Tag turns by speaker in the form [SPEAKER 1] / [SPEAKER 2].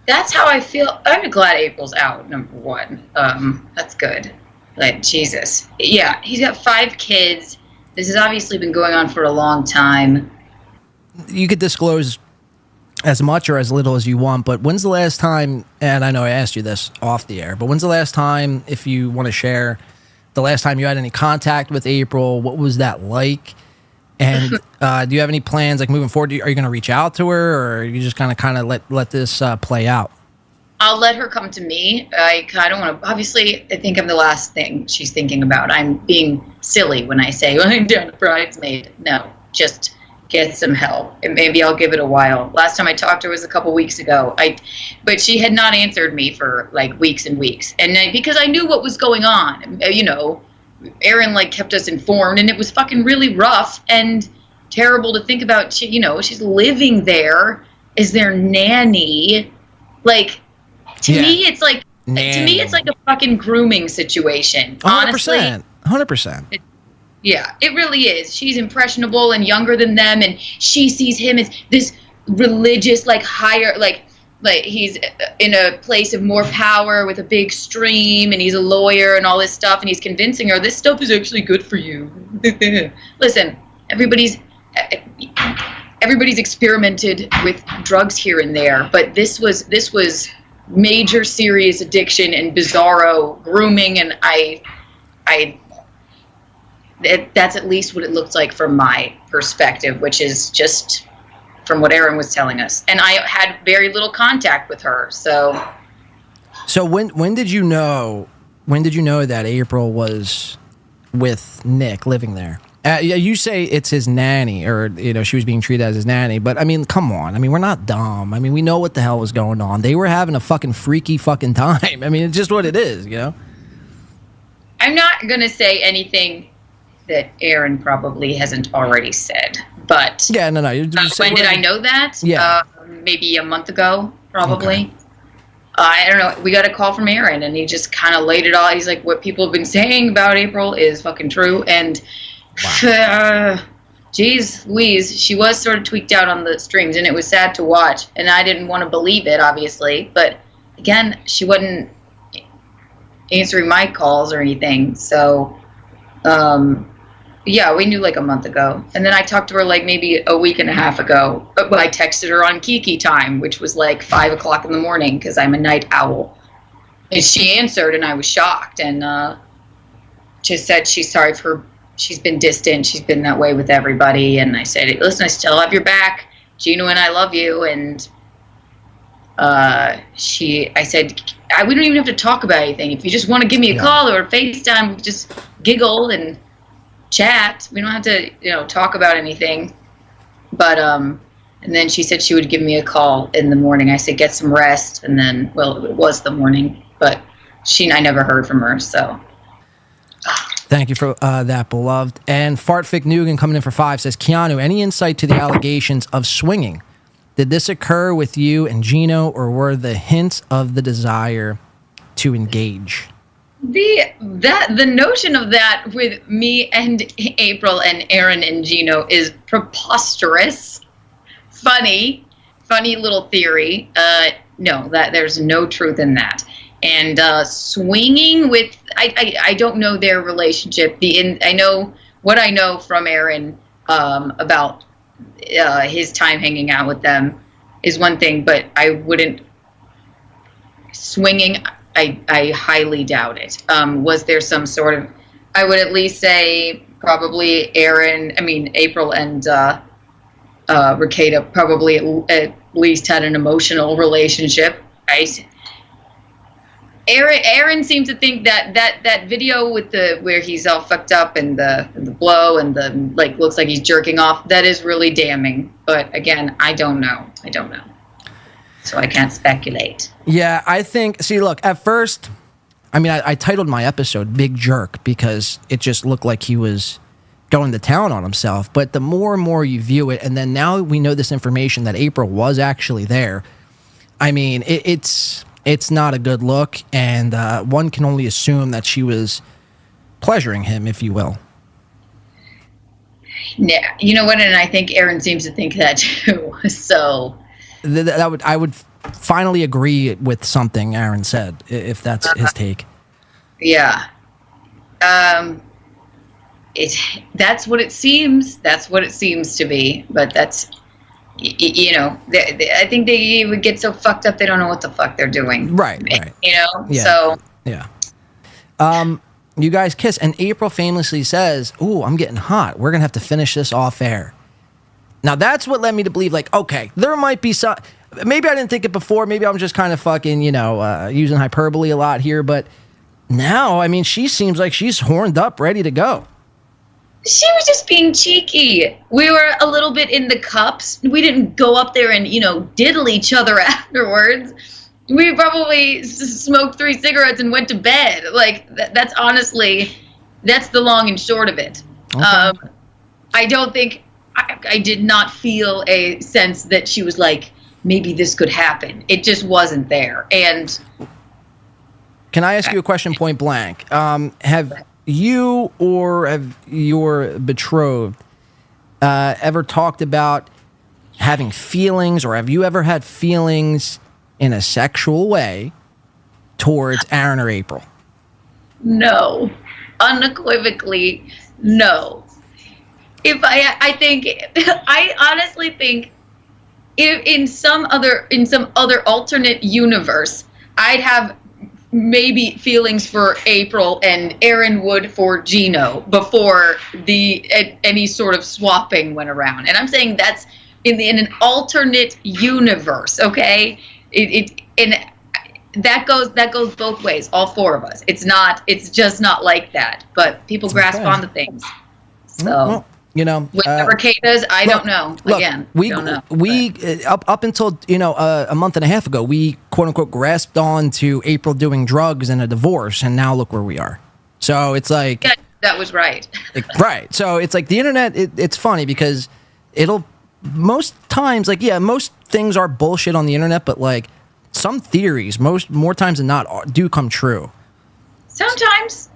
[SPEAKER 1] That's how I feel. I'm glad April's out, number one. That's good. Like, Jesus. Yeah, he's got 5 kids. This has obviously been going on for a long time.
[SPEAKER 2] You could disclose as much or as little as you want, but when's the last time, and I know I asked you this off the air, but when's the last time, if you want to share, the last time you had any contact with April? What was that like? And do you have any plans, like, moving forward? Are you going to reach out to her, or are you just kind of let this play out?
[SPEAKER 1] I'll let her come to me. I don't want to. Obviously, I think I'm the last thing she's thinking about. I'm being silly when I say, well, I'm down a bridesmaid. No, just get some help. And maybe I'll give it a while. Last time I talked to her was a couple weeks ago. But she had not answered me for like weeks and weeks. And because I knew what was going on, Aaron like kept us informed, and it was fucking really rough and terrible to think about. She's living there as their nanny, like. To me, it's like a fucking grooming situation. 100%, honestly,
[SPEAKER 2] 100%.
[SPEAKER 1] Yeah, it really is. She's impressionable and younger than them, and she sees him as this religious, like higher, like he's in a place of more power with a big stream, and he's a lawyer and all this stuff, and he's convincing her this stuff is actually good for you. Listen, everybody's experimented with drugs here and there, but this was major serious addiction and bizarro grooming, and that's at least what it looked like from my perspective, which is just from what Aaron was telling us. And I had very little contact with her. So
[SPEAKER 2] when did you know that April was with Nick living there? You say it's his nanny, or she was being treated as his nanny, but I mean, come on. I mean, we're not dumb. I mean, we know what the hell was going on. They were having a fucking freaky fucking time. I mean, it's just what it is,
[SPEAKER 1] I'm not gonna say anything that Aaron probably hasn't already said, but
[SPEAKER 2] yeah, no.
[SPEAKER 1] When did I know that?
[SPEAKER 2] Yeah,
[SPEAKER 1] maybe a month ago, probably.
[SPEAKER 2] Okay.
[SPEAKER 1] I don't know. We got a call from Aaron, and he just kind of laid it all. He's like, "What people have been saying about April is fucking true," and. Wow. Geez Louise, she was sort of tweaked out on the streams, and it was sad to watch, and I didn't want to believe it, obviously, but again, she wasn't answering my calls or anything. So yeah, we knew like a month ago, and then I talked to her like maybe a week and a half ago, but I texted her on Kiki time, which was like 5 o'clock in the morning because I'm a night owl, and she answered, and I was shocked, and just said she's sorry for she's been distant. She's been that way with everybody. And I said, listen, I still have your back. Gino and I love you. And I said, we don't even have to talk about anything. If you just want to give me a call or FaceTime, just giggle and chat. We don't have to, talk about anything. But, and then she said she would give me a call in the morning. I said, get some rest. And then, well, it was the morning, but I never heard from her. So.
[SPEAKER 2] Thank you for that, beloved. And Fartfic Nugan coming in for 5 says, Keanu, any insight to the allegations of swinging? Did this occur with you and Gino, or were the hints of the desire to engage?
[SPEAKER 1] The notion of that with me and April and Aaron and Gino is preposterous. Funny little theory. No, that there's no truth in that. And swinging with, I don't know their relationship. I know from Aaron about his time hanging out with them is one thing, but I wouldn't swinging. I highly doubt it. Was there some sort of? I would at least say probably April and Ricada probably at least had an emotional relationship. Aaron seems to think that video with where he's all fucked up and the blow and the looks like he's jerking off, that is really damning. But again, I don't know. So I can't speculate.
[SPEAKER 2] Yeah, I think. See, look. At first, I titled my episode "Big Jerk" because it just looked like he was going to town on himself. But the more and more you view it, and then now we know this information that April was actually there. I mean, it's not a good look, and one can only assume that she was pleasuring him, if you will.
[SPEAKER 1] Yeah, you know what? And I think Aaron seems to think that too. So
[SPEAKER 2] I would finally agree with something Aaron said, if that's his take.
[SPEAKER 1] Yeah. That's what it seems. That's what it seems to be. But that's, you know, I think they would get so fucked up they don't know what the fuck they're doing.
[SPEAKER 2] Right.
[SPEAKER 1] You know?
[SPEAKER 2] Yeah.
[SPEAKER 1] So.
[SPEAKER 2] Yeah. You guys kiss, and April famously says, "Ooh, I'm getting hot. We're gonna have to finish this off air." Now that's what led me to believe, like, okay, there might be some. Maybe I didn't think it before. Maybe I'm just kind of fucking, using hyperbole a lot here. But now, I mean, she seems like she's horned up, ready to go.
[SPEAKER 1] She was just being cheeky. We were a little bit in the cups. We didn't go up there and, diddle each other afterwards. We probably smoked 3 cigarettes and went to bed. Like, that's honestly, that's the long and short of it.
[SPEAKER 2] Okay.
[SPEAKER 1] I don't think, I did not feel a sense that she was like, maybe this could happen. It just wasn't there. And
[SPEAKER 2] can I ask you a question point blank? Have you or have your betrothed ever talked about having feelings, or have you ever had feelings in a sexual way towards Aaron or April?
[SPEAKER 1] No, unequivocally, no. I honestly think if in some other alternate universe, I'd have maybe feelings for April and Aaron would for Gino before any sort of swapping went around. And I'm saying that's in an alternate universe, okay? And that goes both ways, all 4 of us. It's just not like that. But people grasp onto things. So whatever Kate does, I don't know. Again,
[SPEAKER 2] we
[SPEAKER 1] don't know.
[SPEAKER 2] Up until a month and a half ago, we quote unquote grasped on to April doing drugs and a divorce, and now look where we are. So it's like
[SPEAKER 1] that was right.
[SPEAKER 2] Right. So it's like the internet. It's funny because it'll most times most things are bullshit on the internet, but like some theories more times than not do come true.
[SPEAKER 1] Sometimes.